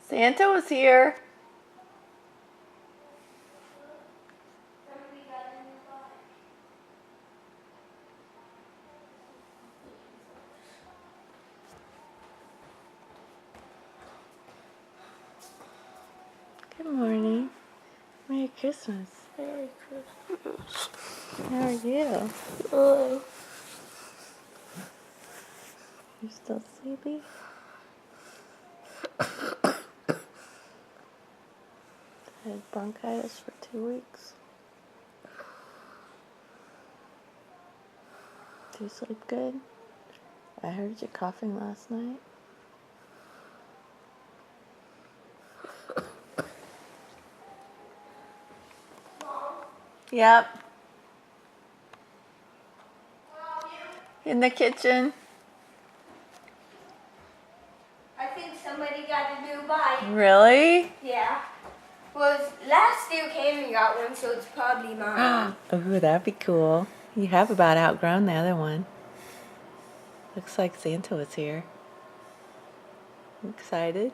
Santa was here. Good morning. Merry Christmas. Merry Christmas. How are you? Oh, You still sleepy? I had bronchitis for 2 weeks. Do you sleep good? I heard you coughing last night. Yep. In the kitchen. I think somebody got a new bike. Really? Yeah. Well, last year came and got one, so it's probably mine. Oh, that'd be cool. You have about outgrown the other one. Looks like Santa was here. I'm excited.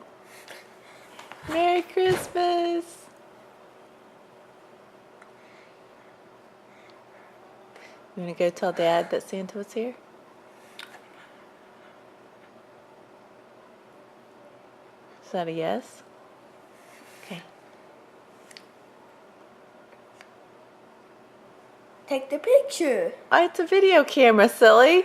Merry Christmas! You want to go tell Dad that Santa was here? Is that a yes? Okay. Take the picture. Oh, it's a video camera, silly.